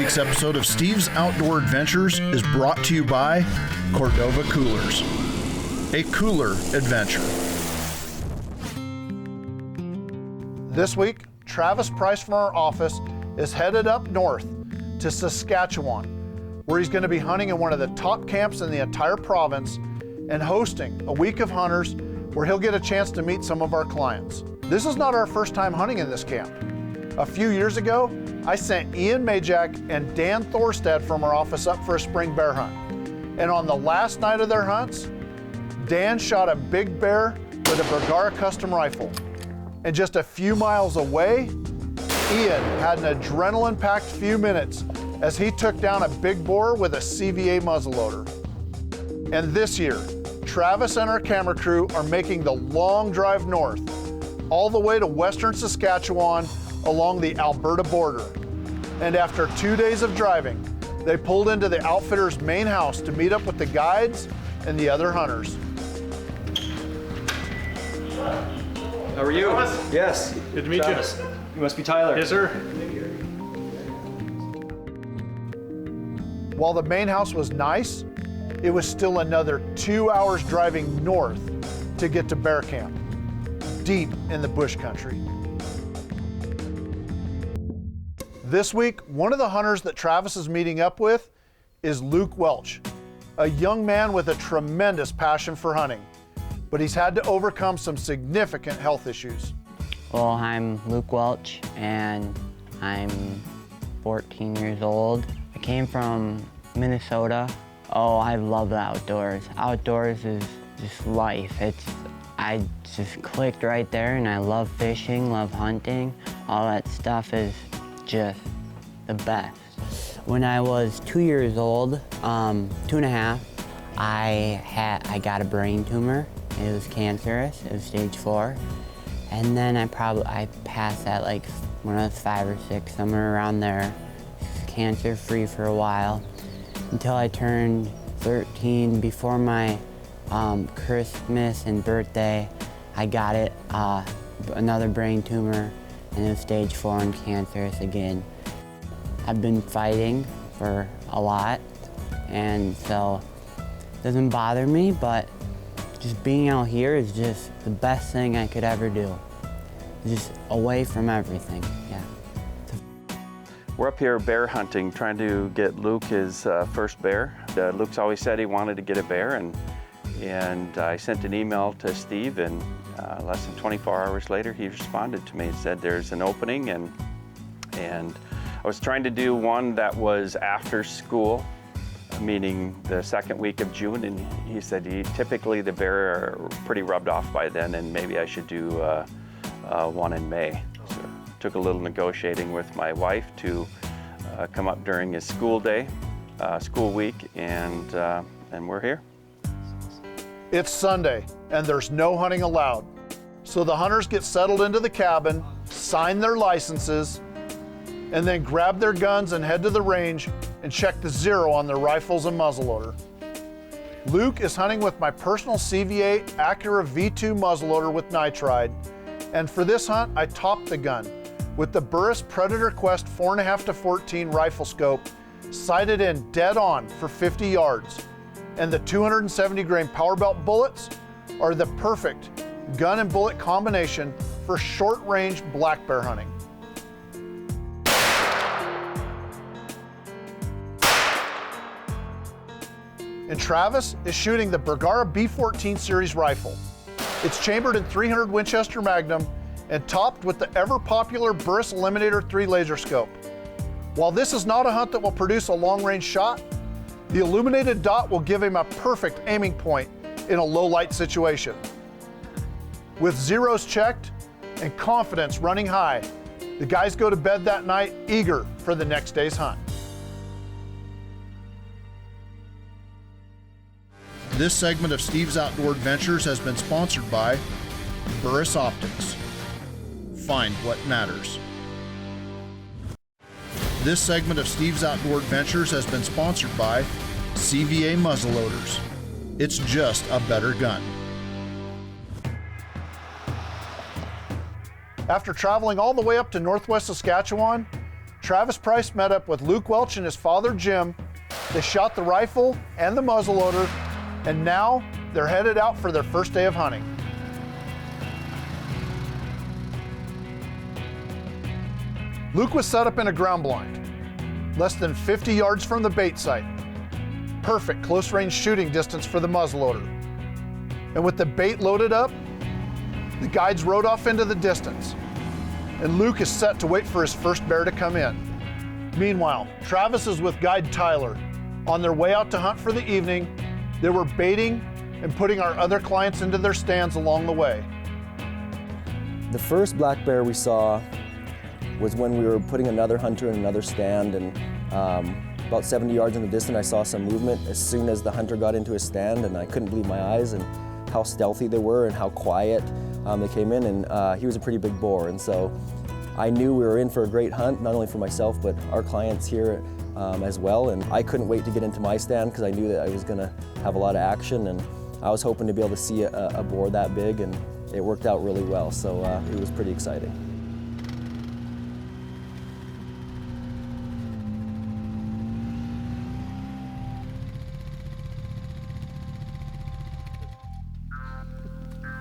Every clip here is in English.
week's episode of Steve's Outdoor Adventures is brought to you by Cordova Coolers. A cooler adventure. This week, Travis Price from our office is headed up north to Saskatchewan, where he's going to be hunting in one of the top camps in the entire province and hosting a week of hunters where he'll get a chance to meet some of our clients. This is not our first time hunting in this camp. A few years ago, I sent Ian Majak and Dan Thorstad from our office up for a spring bear hunt. And on the last night of their hunts, Dan shot a big bear with a Bergara custom rifle. And just a few miles away, Ian had an adrenaline-packed few minutes as he took down a big boar with a CVA muzzleloader. And this year, Travis and our camera crew are making the long drive north, all the way to western Saskatchewan along the Alberta border. And after 2 days of driving, they pulled into the outfitter's main house to meet up with the guides and the other hunters. How are you? Thomas? Yes. Good to meet Travis. You must be Tyler. Yes, sir. While the main house was nice, it was still another 2 hours driving north to get to bear camp, deep in the bush country. This week, one of the hunters that Travis is meeting up with is Luke Welch, a young man with a tremendous passion for hunting, but he's had to overcome some significant health issues. Well, I'm Luke Welch, and I'm 14 years old. I came from Minnesota. Oh, I love the outdoors. Outdoors is just life. I just clicked right there, and I love fishing, love hunting. All that stuff is just the best. When I was 2 years old, 2.5, I got a brain tumor. It was cancerous. It was stage 4. And then I passed that like when I was 5 or 6, somewhere around there. Cancer-free for a while until I turned 13. Before my Christmas and birthday, I got it, another brain tumor, and it was stage 4 and cancerous again. I've been fighting for a lot, and so it doesn't bother me, but just being out here is just the best thing I could ever do. Just away from everything, yeah. We're up here bear hunting, trying to get Luke his first bear. Luke's always said he wanted to get a bear, and I sent an email to Steve, and less than 24 hours later, he responded to me and said there's an opening, and I was trying to do one that was after school, meaning the second week of June, and he said typically the bear are pretty rubbed off by then, and maybe I should do one in May. So it took a little negotiating with my wife to come up during his school day, school week, and we're here. It's Sunday, and there's no hunting allowed. So the hunters get settled into the cabin, sign their licenses, and then grab their guns and head to the range and check the 0 on their rifles and muzzleloader. Luke is hunting with my personal CVA Acura V2 muzzleloader with nitride, and for this hunt, I topped the gun with the Burris Predator Quest 4.5-14 rifle scope, sighted in dead on for 50 yards. And the 270 grain power belt bullets are the perfect gun and bullet combination for short range black bear hunting. And Travis is shooting the Bergara B14 series rifle. It's chambered in .300 Winchester Magnum and topped with the ever popular Burris Eliminator 3 laser scope. While this is not a hunt that will produce a long range shot, the illuminated dot will give him a perfect aiming point in a low light situation. With zeros checked and confidence running high, the guys go to bed that night eager for the next day's hunt. This segment of Steve's Outdoor Adventures has been sponsored by Burris Optics. Find what matters. This segment of Steve's Outdoor Adventures has been sponsored by CVA Muzzleloaders. It's just a better gun. After traveling all the way up to northwest Saskatchewan, Travis Price met up with Luke Welch and his father Jim. They shot the rifle and the muzzleloader, and now they're headed out for their first day of hunting. Luke was set up in a ground blind, less than 50 yards from the bait site. Perfect close-range shooting distance for the muzzleloader. And with the bait loaded up, the guides rode off into the distance, and Luke is set to wait for his first bear to come in. Meanwhile, Travis is with guide Tyler. On their way out to hunt for the evening, they were baiting and putting our other clients into their stands along the way. The first black bear we saw was when we were putting another hunter in another stand, and about 70 yards in the distance I saw some movement as soon as the hunter got into his stand, and I couldn't believe my eyes and how stealthy they were and how quiet they came in, and he was a pretty big boar, and so I knew we were in for a great hunt, not only for myself but our clients here as well, and I couldn't wait to get into my stand because I knew that I was going to have a lot of action, and I was hoping to be able to see a boar that big, and it worked out really well, so it was pretty exciting.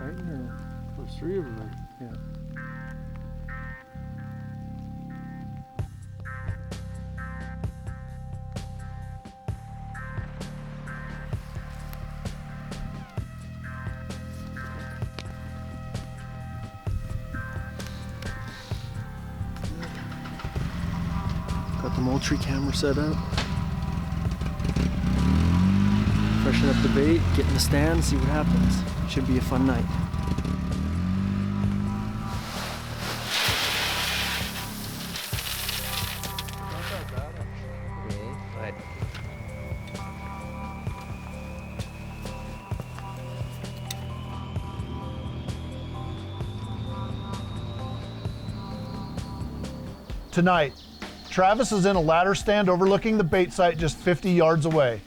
Right here. There's 3 of them there. Yeah. Got the Moultrie camera set up. Freshen up the bait, get in the stand, see what happens. Should be a fun night. Tonight, Travis is in a ladder stand overlooking the bait site just 50 yards away.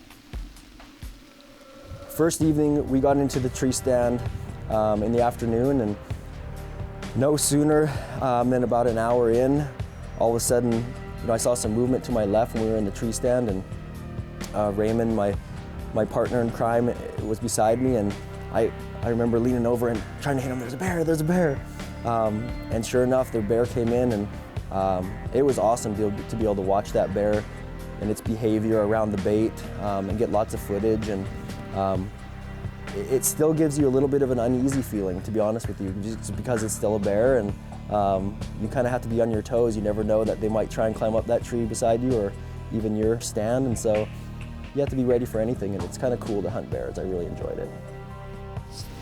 First evening, we got into the tree stand in the afternoon, and no sooner than about an hour in, all of a sudden, I saw some movement to my left when we were in the tree stand, and Raymond, my partner in crime, was beside me, and I remember leaning over and trying to hit him. There's a bear, there's a bear, and sure enough, the bear came in, and it was awesome to be able to watch that bear and its behavior around the bait and get lots of footage, and it still gives you a little bit of an uneasy feeling, to be honest with you, just because it's still a bear, and you kind of have to be on your toes. You never know that they might try and climb up that tree beside you or even your stand, and so you have to be ready for anything, and it's kind of cool to hunt bears. I really enjoyed it.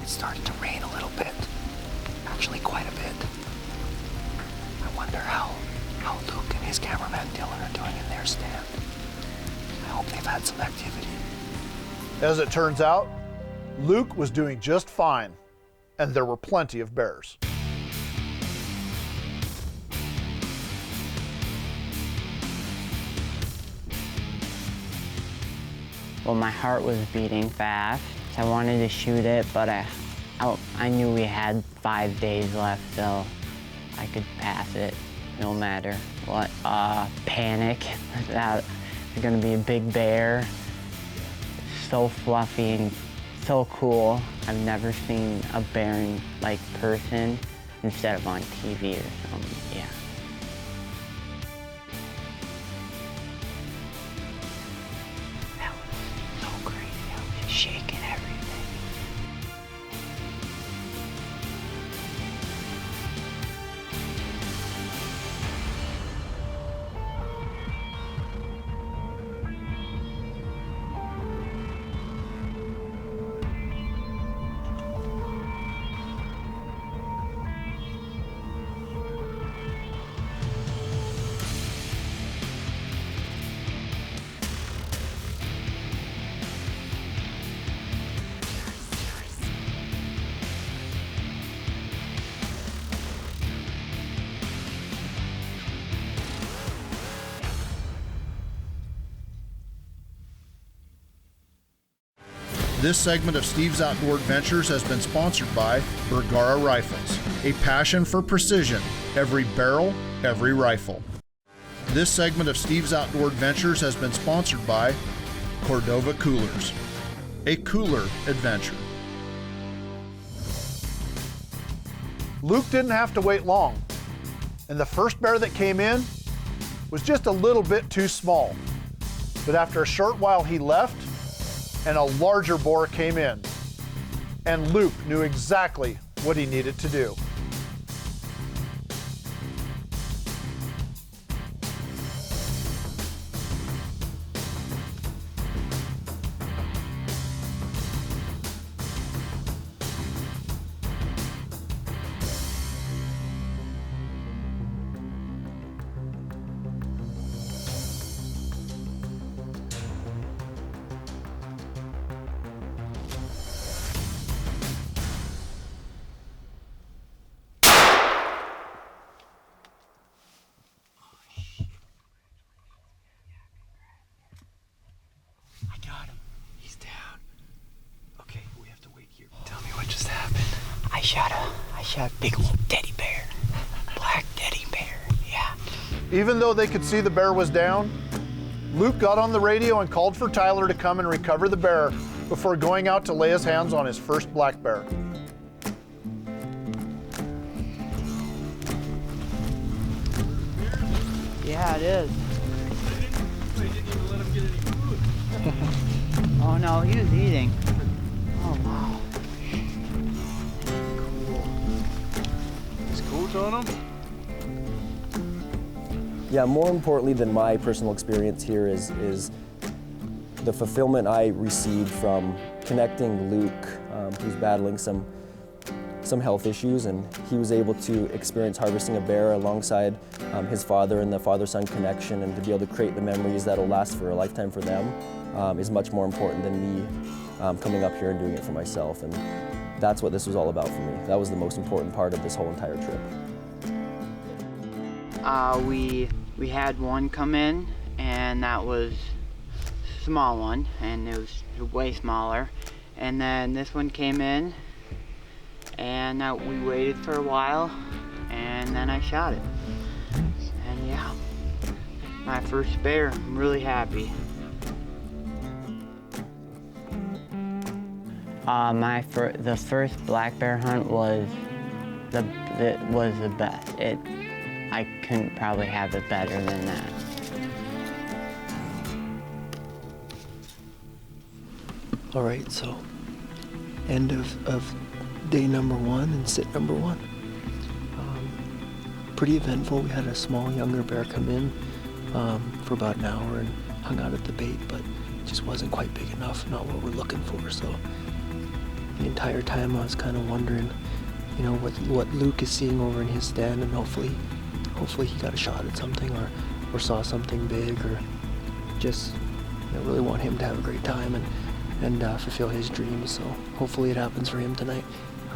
It started to rain a little bit, actually quite a bit. I wonder how Luke and his cameraman Dylan are doing in their stand. I hope they've had some activity. As it turns out, Luke was doing just fine, and there were plenty of bears. Well, my heart was beating fast. I wanted to shoot it, but I knew we had 5 days left, so I could pass it no matter what. Panic that it's gonna be a big bear. So fluffy and so cool. I've never seen a bear in person instead of on TV or something. Yeah. That was so crazy. I was shaking everything. This segment of Steve's Outdoor Adventures has been sponsored by Bergara Rifles, a passion for precision, every barrel, every rifle. This segment of Steve's Outdoor Adventures has been sponsored by Cordova Coolers, a cooler adventure. Luke didn't have to wait long, and the first bear that came in was just a little bit too small. But after a short while he left, and a larger boar came in, and Luke knew exactly what he needed to do. I got him. He's down. Okay, we have to wait here. Tell me what just happened. I shot a big old teddy bear. Black teddy bear, yeah. Even though they could see the bear was down, Luke got on the radio and called for Tyler to come and recover the bear before going out to lay his hands on his first black bear. Yeah, it is. Oh no, he was eating. Oh wow. It's cool, Tono. Yeah, more importantly than my personal experience here is the fulfillment I received from connecting Luke, who's battling some health issues, and he was able to experience harvesting a bear alongside his father and the father-son connection, and to be able to create the memories that will last for a lifetime for them is much more important than me coming up here and doing it for myself. And that's what this was all about for me. That was the most important part of this whole entire trip. We had one come in, and that was a small one, and it was way smaller. And then this one came in, and we waited for a while, and then I shot it. And yeah, my first bear. I'm really happy. The first black bear hunt was the best. I couldn't probably have it better than that. All right, so end of day number one and sit number one. Pretty eventful. We had a small younger bear come in for about an hour and hung out at the bait, but it just wasn't quite big enough, not what we're looking for. So the entire time I was kind of wondering, you know, what Luke is seeing over in his stand, and hopefully he got a shot at something or saw something big, or just, you know, really want him to have a great time and fulfill his dreams. So hopefully it happens for him tonight.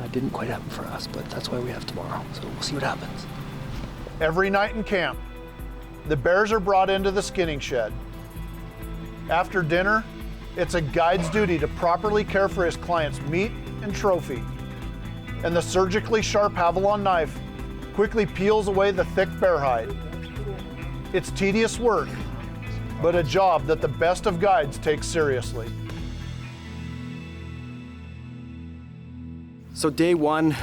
It didn't quite happen for us, but that's why we have tomorrow. So we'll see what happens. Every night in camp, the bears are brought into the skinning shed. After dinner, it's a guide's duty to properly care for his client's meat and trophy. And the surgically sharp Havalon knife quickly peels away the thick bear hide. It's tedious work, but a job that the best of guides take seriously. So day one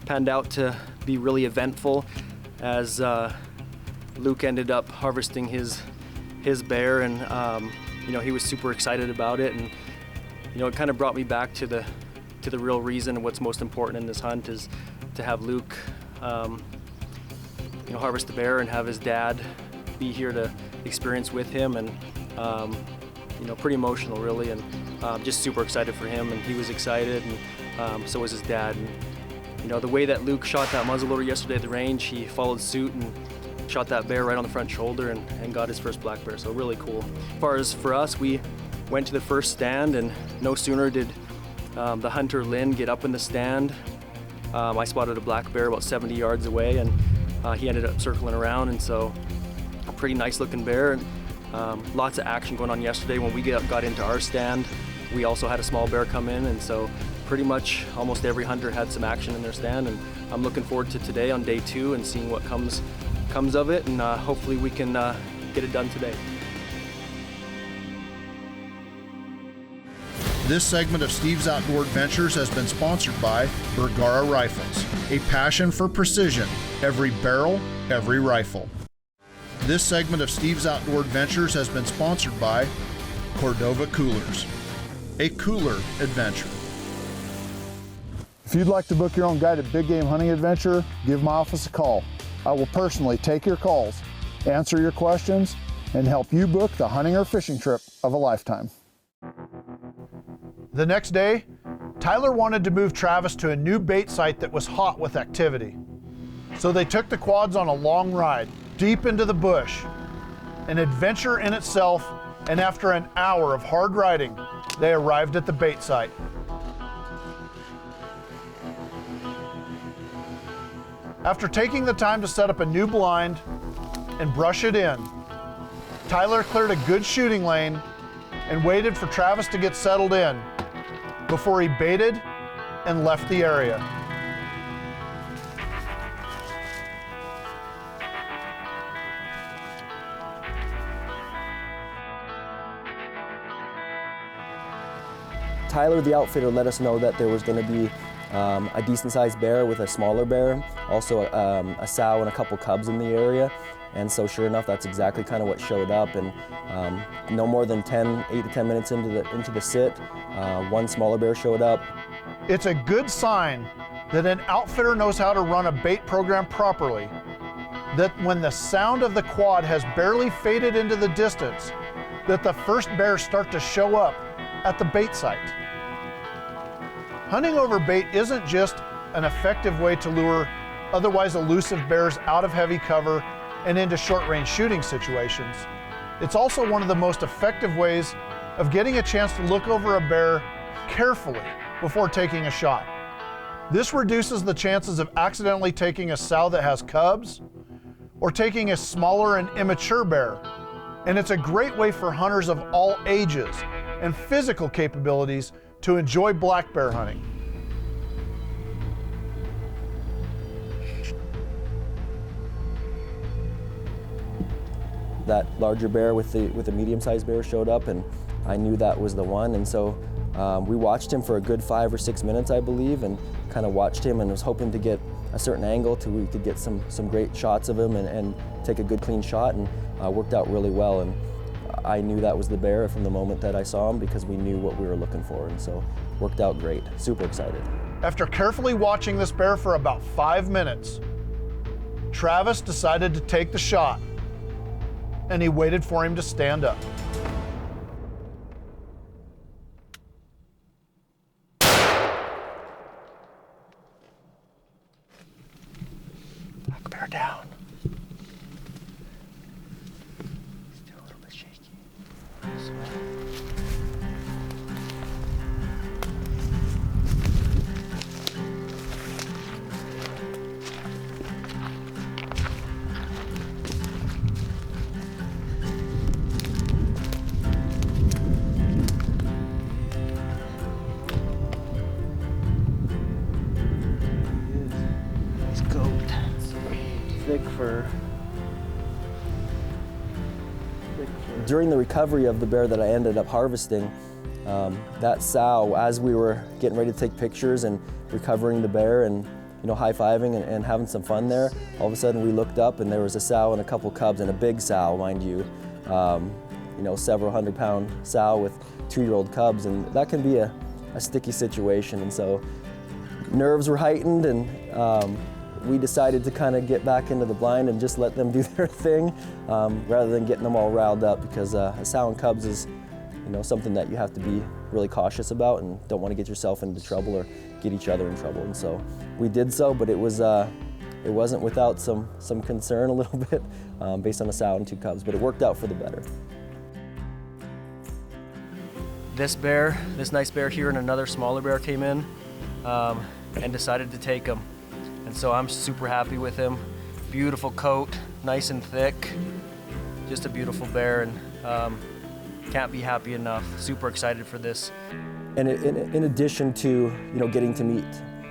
panned out to be really eventful, as Luke ended up harvesting his bear, and you know, he was super excited about it, and you know, it kind of brought me back to the real reason and what's most important in this hunt is to have Luke you know, harvest the bear and have his dad be here to experience with him, and you know, pretty emotional really, and just super excited for him, and he was excited, and so was his dad. And you know, the way that Luke shot that muzzleloader yesterday at the range, he followed suit and shot that bear right on the front shoulder and got his first black bear, so really cool. As far as for us, we went to the first stand, and no sooner did the hunter Lynn get up in the stand, I spotted a black bear about 70 yards away, and he ended up circling around, and so a pretty nice looking bear. And lots of action going on yesterday. When we got into our stand, we also had a small bear come in, and so pretty much almost every hunter had some action in their stand, and I'm looking forward to today on day two and seeing what comes comes of it, and hopefully we can get it done today. This segment of Steve's Outdoor Adventures has been sponsored by Bergara Rifles, a passion for precision, every barrel, every rifle. This segment of Steve's Outdoor Adventures has been sponsored by Cordova Coolers, a cooler adventure. If you'd like to book your own guided big game hunting adventure, give my office a call. I will personally take your calls, answer your questions, and help you book the hunting or fishing trip of a lifetime. The next day, Tyler wanted to move Travis to a new bait site that was hot with activity. So they took the quads on a long ride, deep into the bush. An adventure in itself, and after an hour of hard riding, they arrived at the bait site. After taking the time to set up a new blind and brush it in, Tyler cleared a good shooting lane and waited for Travis to get settled in before he baited and left the area. Tyler, the outfitter, let us know that there was going to be a decent-sized bear with a smaller bear, also a sow and a couple cubs in the area. And so sure enough, that's exactly kind of what showed up. And no more than 8 to 10 minutes into the sit, one smaller bear showed up. It's a good sign that an outfitter knows how to run a bait program properly, that when the sound of the quad has barely faded into the distance, that the first bears start to show up at the bait site. Hunting over bait isn't just an effective way to lure otherwise elusive bears out of heavy cover and into short-range shooting situations. It's also one of the most effective ways of getting a chance to look over a bear carefully before taking a shot. This reduces the chances of accidentally taking a sow that has cubs or taking a smaller and immature bear. And it's a great way for hunters of all ages and physical capabilities to enjoy black bear hunting. That larger bear with the medium-sized bear showed up, and I knew that was the one. And so we watched him for a good 5 or 6 minutes, I believe, and kind of watched him and was hoping to get a certain angle till we could get some great shots of him and take a good clean shot, and worked out really well. And I knew that was the bear from the moment that I saw him because we knew what we were looking for, and so worked out great. Super excited. After carefully watching this bear for about 5 minutes, Travis decided to take the shot, and he waited for him to stand up. Black bear down. Still a little bit shaky. Nice goat. Thick fur. During the recovery of the bear that I ended up harvesting, that sow, as we were getting ready to take pictures and recovering the bear and high-fiving and having some fun there, all of a sudden we looked up and there was a sow and a couple cubs, and a big sow, mind you, several 100-pound sow with 2-year-old cubs, and that can be a sticky situation. And so nerves were heightened, and we decided to kind of get back into the blind and just let them do their thing rather than getting them all riled up, because a sow and cubs is something that you have to be really cautious about and don't want to get yourself into trouble or get each other in trouble. And so we did so, but it wasn't without some concern a little bit based on a sow and 2 cubs, but it worked out for the better. This nice bear here, and another smaller bear came in and decided to take him. And so I'm super happy with him. Beautiful coat, nice and thick, just a beautiful bear, and can't be happy enough. Super excited for this. And in addition to getting to meet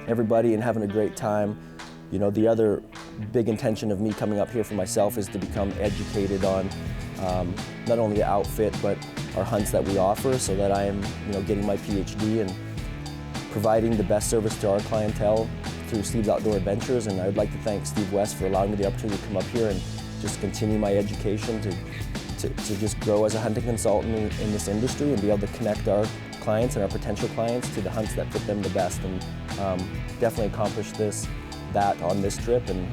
everybody and having a great time, the other big intention of me coming up here for myself is to become educated on not only the outfit but our hunts that we offer, so that I am getting my PhD and providing the best service to our clientele through Steve's Outdoor Adventures. And I would like to thank Steve West for allowing me the opportunity to come up here and just continue my education to just grow as a hunting consultant in this industry and be able to connect our clients and our potential clients to the hunts that fit them the best. And definitely accomplished that on this trip, and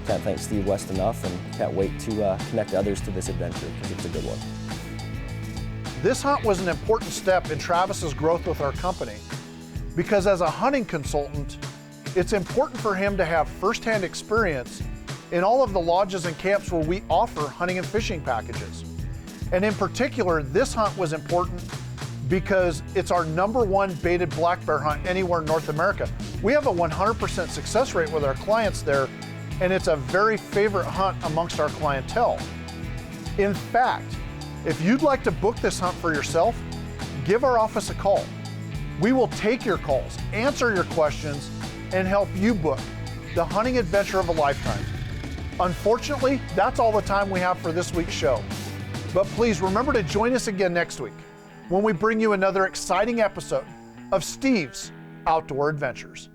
can't thank Steve West enough, and can't wait to connect others to this adventure because it's a good one. This hunt was an important step in Travis's growth with our company, because as a hunting consultant, it's important for him to have firsthand experience in all of the lodges and camps where we offer hunting and fishing packages. And in particular, this hunt was important because it's our #1 baited black bear hunt anywhere in North America. We have a 100% success rate with our clients there, and it's a very favorite hunt amongst our clientele. In fact, if you'd like to book this hunt for yourself, give our office a call. We will take your calls, answer your questions, and help you book the hunting adventure of a lifetime. Unfortunately, that's all the time we have for this week's show. But please remember to join us again next week when we bring you another exciting episode of Steve's Outdoor Adventures.